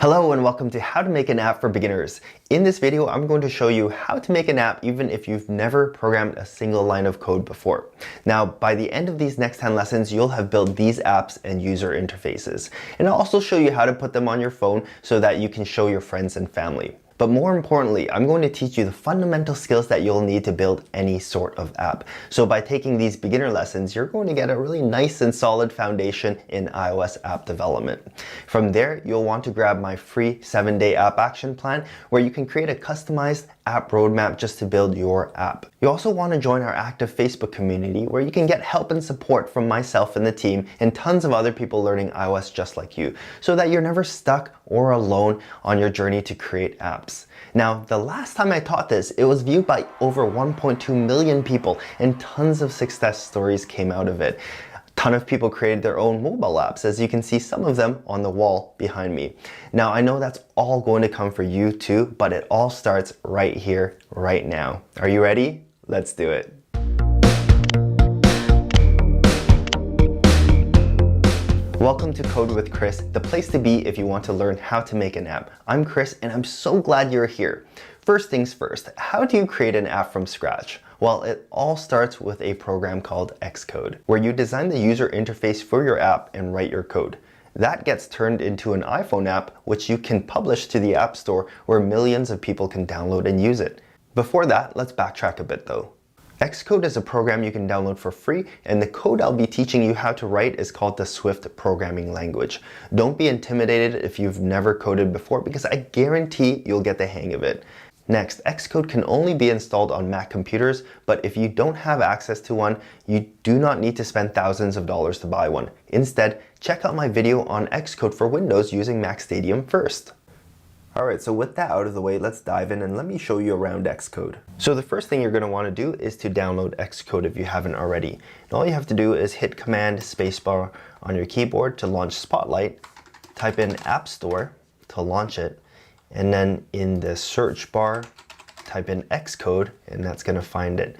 Hello and welcome to How to Make an App for Beginners. In this video, I'm going to show you how to make an app even if you've never programmed a single line of code before. Now, by the end of these next 10 lessons, you'll have built these apps and user interfaces. And I'll also show you how to put them on your phone so that you can show your friends and family. But more importantly, I'm going to teach you the fundamental skills that you'll need to build any sort of app. So by taking these beginner lessons, you're going to get a really nice and solid foundation in iOS app development. From there, you'll want to grab my free 7-day app action plan where you can create a customized app roadmap just to build your app. You also want to join our active Facebook community where you can get help and support from myself and the team and tons of other people learning iOS just like you, so that you're never stuck or alone on your journey to create apps. Now, the last time I taught this, it was viewed by over 1.2 million people and tons of success stories came out of it. Ton of people created their own mobile apps, as you can see some of them on the wall behind me. Now, I know that's all going to come for you too, but it all starts right here, right now. Are you ready? Let's do it. Welcome to Code with Chris, the place to be if you want to learn how to make an app. I'm Chris and I'm so glad you're here. First things first, how do you create an app from scratch? Well, it all starts with a program called Xcode, where you design the user interface for your app and write your code. That gets turned into an iPhone app, which you can publish to the App Store where millions of people can download and use it. Before that, let's backtrack a bit though. Xcode is a program you can download for free, and the code I'll be teaching you how to write is called the Swift programming language. Don't be intimidated if you've never coded before, because I guarantee you'll get the hang of it. Next, Xcode can only be installed on Mac computers, but if you don't have access to one, you do not need to spend thousands of dollars to buy one. Instead, check out my video on Xcode for Windows using MacStadium first. Alright, so with that out of the way, let's dive in and let me show you around Xcode. So the first thing you're going to want to do is to download Xcode if you haven't already. And all you have to do is hit Command Spacebar on your keyboard to launch Spotlight, type in App Store to launch it, and then in the search bar, type in Xcode, and that's going to find it.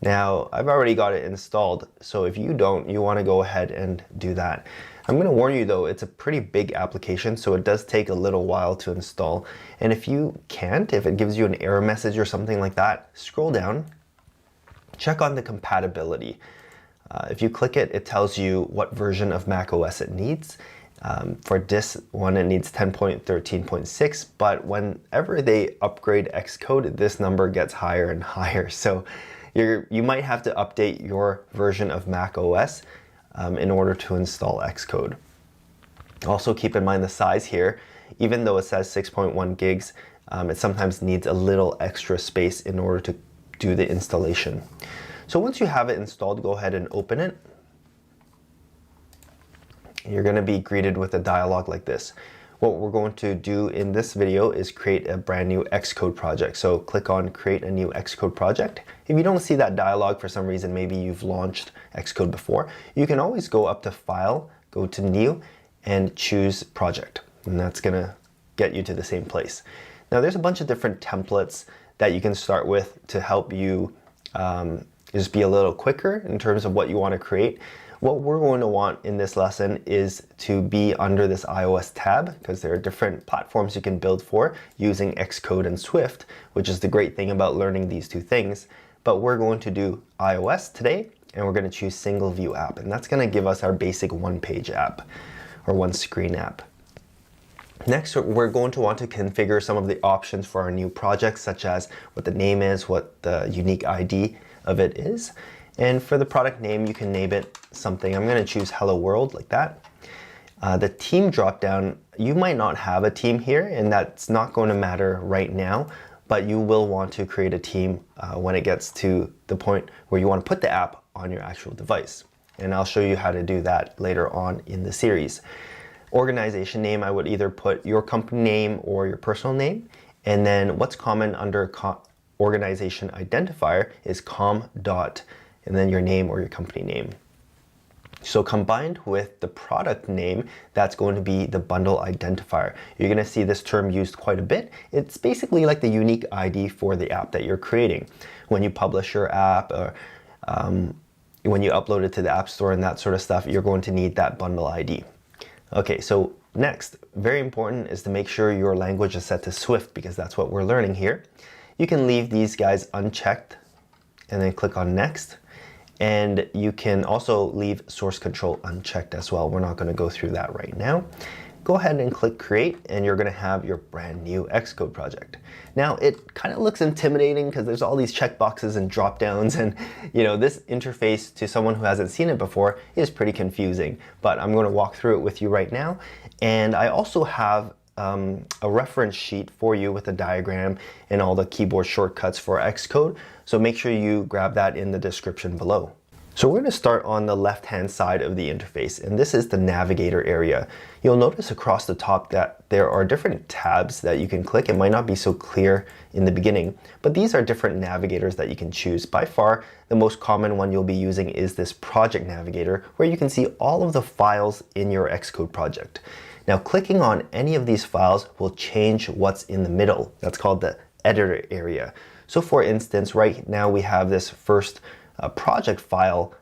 Now, I've already got it installed, so if you don't, you want to go ahead and do that. I'm going to warn you though, it's a pretty big application, so it does take a little while to install. And if you can't, if it gives you an error message or something like that, scroll down, check on the compatibility. If you click it, it tells you what version of macOS it needs. For this one, it needs 10.13.6, but whenever they upgrade Xcode, this number gets higher and higher. So you might have to update your version of macOS in order to install Xcode. Also keep in mind the size here. Even though it says 6.1 gigs, it sometimes needs a little extra space in order to do the installation. So once you have it installed, go ahead and open it. You're going to be greeted with a dialog like this. What we're going to do in this video is create a brand new Xcode project. So click on Create a new Xcode project. If you don't see that dialog for some reason, maybe you've launched Xcode before, you can always go up to File, go to New, and choose Project. And that's going to get you to the same place. Now there's a bunch of different templates that you can start with to help you just be a little quicker in terms of what you want to create. What we're going to want in this lesson is to be under this iOS tab, because there are different platforms you can build for using Xcode and Swift, which is the great thing about learning these two things. But we're going to do iOS today, and we're going to choose single view app, and that's going to give us our basic one-page app or one-screen app. Next, we're going to want to configure some of the options for our new project, such as what the name is, what the unique ID of it is. And for the product name, you can name it something. I'm going to choose Hello World, like that. The team dropdown, you might not have a team here, and that's not going to matter right now, but you will want to create a team when it gets to the point where you want to put the app on your actual device. And I'll show you how to do that later on in the series. Organization name, I would either put your company name or your personal name. And then what's common under organization identifier is com dot and then your name or your company name. So combined with the product name, that's going to be the bundle identifier. You're going to see this term used quite a bit. It's basically like the unique ID for the app that you're creating. When you publish your app or when you upload it to the App Store and that sort of stuff, you're going to need that bundle ID. Okay, so Next, very important is to make sure your language is set to Swift because that's what we're learning here. You can leave these guys unchecked and then click on Next. And you can also leave source control unchecked as well. We're not going to go through that right now. Go ahead and click create and you're going to have your brand new Xcode project. Now it kind of looks intimidating because there's all these checkboxes and drop downs, and this interface to someone who hasn't seen it before is pretty confusing, but I'm going to walk through it with you right now. And I also have a reference sheet for you with a diagram and all the keyboard shortcuts for Xcode, so make sure you grab that in the description below. So we're going to start on the left-hand side of the interface, and this is the navigator area. You'll notice across the top that there are different tabs that you can click. It might not be so clear in the beginning, but these are different navigators that you can choose. By far, the most common one you'll be using is this project navigator, where you can see all of the files in your Xcode project. Now, clicking on any of these files will change what's in the middle. That's called the editor area. So for instance, right now we have this first project file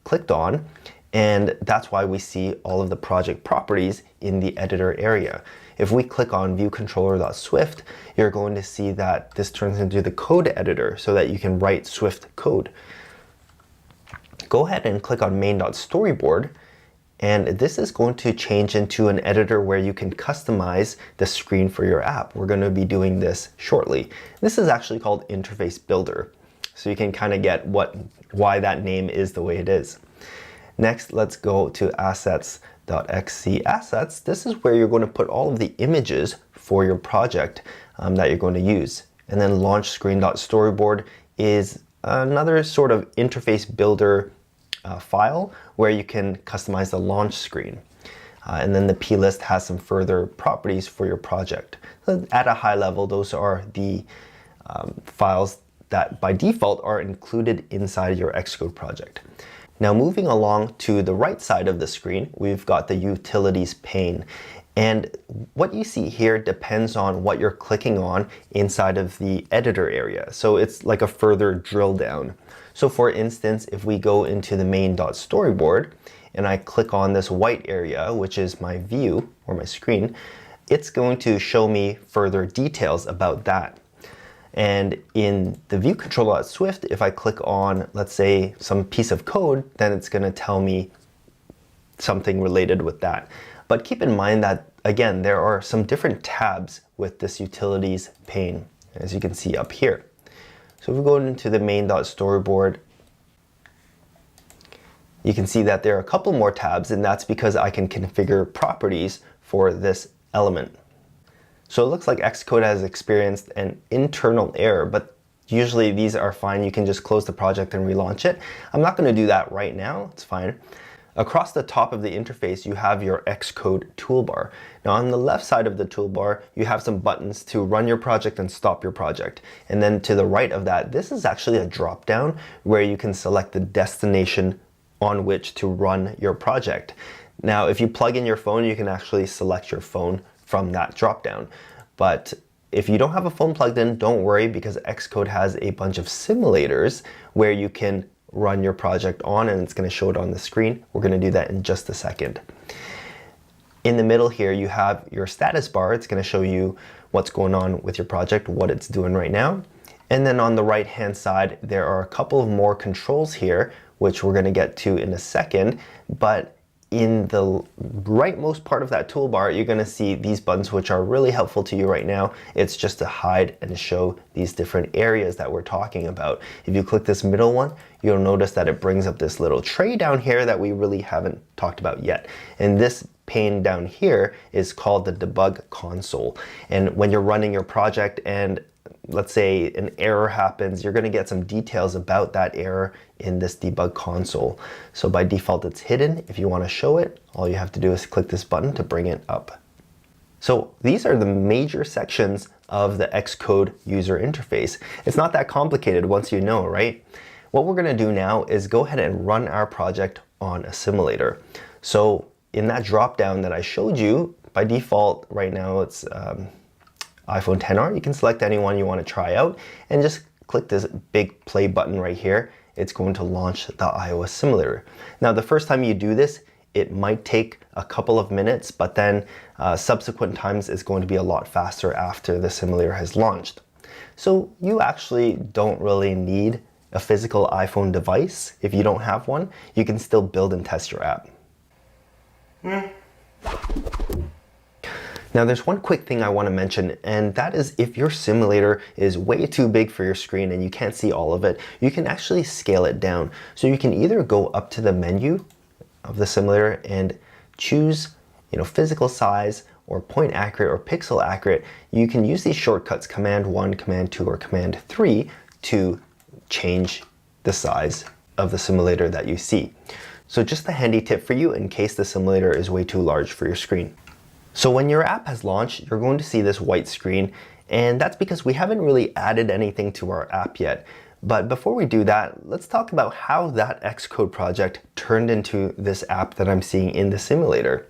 clicked on, and that's why we see all of the project properties in the editor area. If we click on viewcontroller.swift, you're going to see that this turns into the code editor so that you can write Swift code. Go ahead and click on main.storyboard, and this is going to change into an editor where you can customize the screen for your app. We're going to be doing this shortly. This is actually called Interface Builder, so you can kind of get why that name is the way it is. Next, let's go to assets.xc assets. This is where you're going to put all of the images for your project that you're going to use. And then launch screen.storyboard is another sort of interface builder file where you can customize the launch screen. And then the plist has some further properties for your project. So at a high level, those are the files that by default are included inside your Xcode project. Now moving along to the right side of the screen, we've got the utilities pane. And what you see here depends on what you're clicking on inside of the editor area. So it's like a further drill down. So for instance, if we go into the main.storyboard and I click on this white area, which is my view or my screen, it's going to show me further details about that. And in the view controller.swift, if I click on, let's say, some piece of code, then it's going to tell me something related with that. But keep in mind that, again, there are some different tabs with this utilities pane, as you can see up here. So if we go into the main.storyboard, you can see that there are a couple more tabs, and that's because I can configure properties for this element. So it looks like Xcode has experienced an internal error, but usually these are fine. You can just close the project and relaunch it. I'm not going to do that right now. It's fine. Across the top of the interface, you have your Xcode toolbar. Now on the left side of the toolbar, you have some buttons to run your project and stop your project. And then to the right of that, this is actually a drop down where you can select the destination on which to run your project. Now, if you plug in your phone, you can actually select your phone from that drop down. But if you don't have a phone plugged in, don't worry, because Xcode has a bunch of simulators where you can run your project on, and it's going to show it on the screen. We're going to do that in just a second. In the middle here, you have your status bar. It's going to show you what's going on with your project, what it's doing right now. And then on the right hand side, there are a couple of more controls here, which we're going to get to in a second. But in the rightmost part of that toolbar, you're going to see these buttons, which are really helpful to you right now. It's just to hide and show these different areas that we're talking about. If you click this middle one, you'll notice that it brings up this little tray down here that we really haven't talked about yet. And this pane down here is called the debug console. And when you're running your project and let's say an error happens, you're going to get some details about that error in this debug console. So by default, it's hidden. If you want to show it, all you have to do is click this button to bring it up. So these are the major sections of the Xcode user interface. It's not that complicated once you know, right? What we're going to do now is go ahead and run our project on a simulator. So in that drop down that I showed you, by default right now it's iPhone XR. You can select any one you want to try out and just click this big play button right here. It's going to launch the iOS simulator. Now, the first time you do this, it might take a couple of minutes, but then subsequent times is going to be a lot faster after the simulator has launched. So you actually don't really need a physical iPhone device. If you don't have one, you can still build and test your app. Now there's one quick thing I want to mention, and that is if your simulator is way too big for your screen and you can't see all of it, you can actually scale it down. So you can either go up to the menu of the simulator and choose, physical size or point accurate or pixel accurate. You can use these shortcuts, Command 1, Command 2, or Command 3 to change the size of the simulator that you see. So just a handy tip for you in case the simulator is way too large for your screen. So when your app has launched, you're going to see this white screen, and that's because we haven't really added anything to our app yet. But before we do that, let's talk about how that Xcode project turned into this app that I'm seeing in the simulator.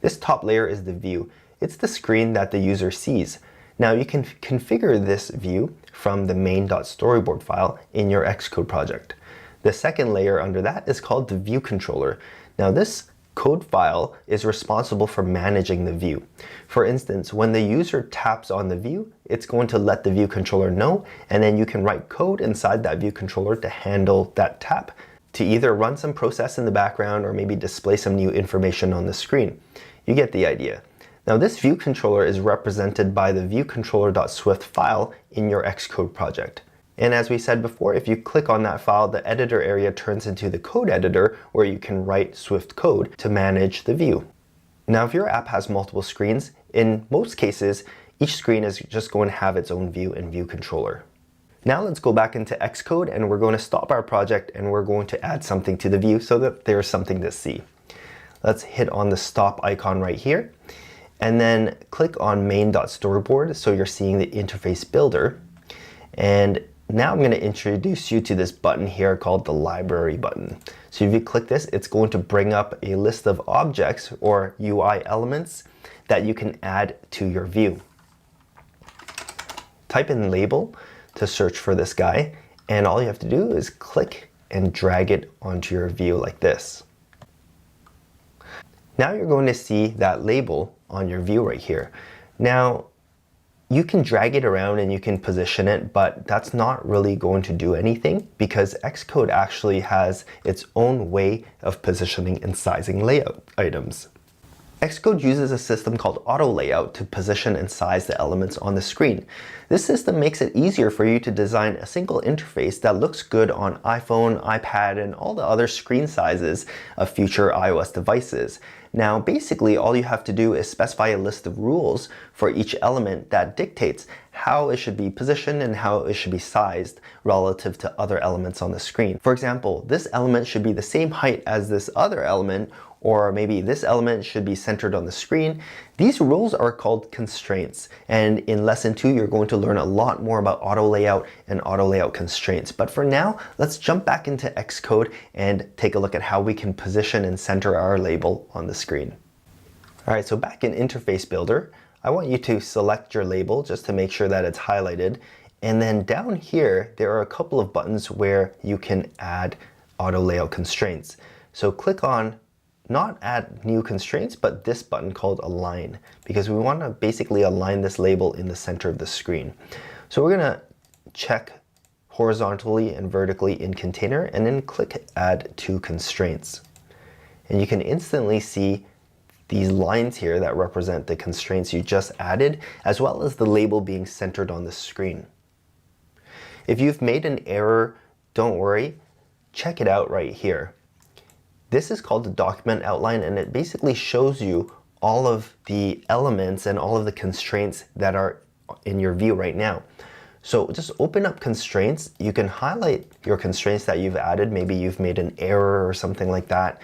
This top layer is the view. It's the screen that the user sees. Now you can configure this view from the main.storyboard file in your Xcode project. The second layer under that is called the view controller. Now this code file is responsible for managing the view. For instance, when the user taps on the view, it's going to let the view controller know, and then you can write code inside that view controller to handle that tap, to either run some process in the background or maybe display some new information on the screen. You get the idea. Now this view controller is represented by the viewcontroller.swift file in your Xcode project. And as we said before, if you click on that file, the editor area turns into the code editor where you can write Swift code to manage the view. Now, if your app has multiple screens, in most cases, each screen is just going to have its own view and view controller. Now let's go back into Xcode and we're going to stop our project and we're going to add something to the view so that there's something to see. Let's hit on the stop icon right here and then click on main.storyboard so you're seeing the interface builder. And now I'm going to introduce you to this button here called the library button. So if you click this, it's going to bring up a list of objects or UI elements that you can add to your view. Type in label to search for this guy, and all you have to do is click and drag it onto your view like this. Now you're going to see that label on your view right here. Now, you can drag it around and you can position it, but that's not really going to do anything because Xcode actually has its own way of positioning and sizing layout items. Xcode uses a system called auto layout to position and size the elements on the screen. This system makes it easier for you to design a single interface that looks good on iPhone, iPad, and all the other screen sizes of future iOS devices. Now, basically, all you have to do is specify a list of rules for each element that dictates how it should be positioned and how it should be sized relative to other elements on the screen. For example, this element should be the same height as this other element, or maybe this element should be centered on the screen. These rules are called constraints, and in lesson 2 you're going to learn a lot more about auto layout and auto layout constraints. But for now, let's jump back into Xcode and take a look at how we can position and center our label on the screen. Alright, so back in Interface Builder, I want you to select your label just to make sure that it's highlighted, and then down here there are a couple of buttons where you can add auto layout constraints. So click on not add new constraints, but this button called align, because we want to basically align this label in the center of the screen. So we're going to check horizontally and vertically in container and then click add to constraints. And you can instantly see these lines here that represent the constraints you just added, as well as the label being centered on the screen. If you've made an error, don't worry, check it out right here. This is called the document outline, and it basically shows you all of the elements and all of the constraints that are in your view right now. So just open up constraints. You can highlight your constraints that you've added. Maybe you've made an error or something like that.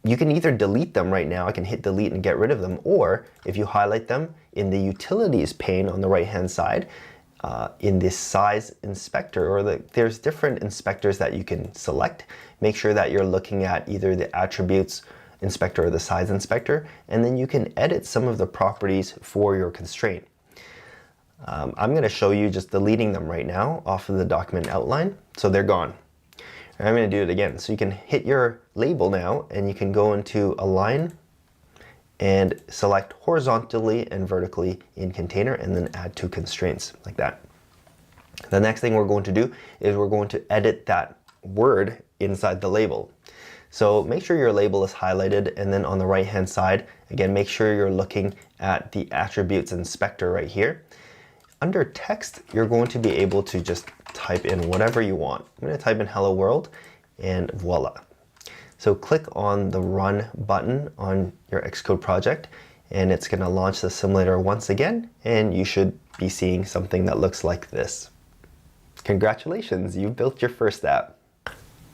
You can either delete them right now. I can hit delete and get rid of them. Or if you highlight them in the utilities pane on the right-hand side, in this size inspector, or there's different inspectors that you can select. Make sure that you're looking at either the attributes inspector or the size inspector, and then you can edit some of the properties for your constraint. I'm going to show you just deleting them right now off of the document outline, so they're gone. All I'm going to do it again. So you can hit your label now and you can go into Align and select horizontally and vertically in container and then add to constraints like that. The next thing we're going to do is we're going to edit that word inside the label. So make sure your label is highlighted, and then on the right hand side, again, make sure you're looking at the attributes inspector right here. Under text, you're going to be able to just type in whatever you want. I'm going to type in hello world and voila. So click on the run button on your Xcode project and it's going to launch the simulator once again, and you should be seeing something that looks like this. Congratulations, you've built your first app.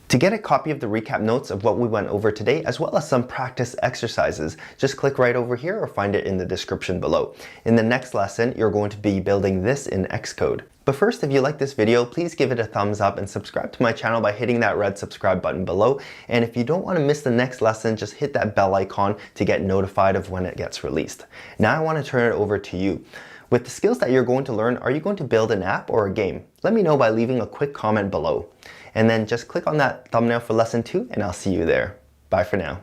To get a copy of the recap notes of what we went over today, as well as some practice exercises, just click right over here or find it in the description below. In the next lesson, you're going to be building this in Xcode. But first, if you like this video, please give it a thumbs up and subscribe to my channel by hitting that red subscribe button below. And if you don't want to miss the next lesson, just hit that bell icon to get notified of when it gets released. Now I want to turn it over to you. With the skills that you're going to learn, are you going to build an app or a game? Let me know by leaving a quick comment below. And then just click on that thumbnail for lesson 2 and I'll see you there. Bye for now.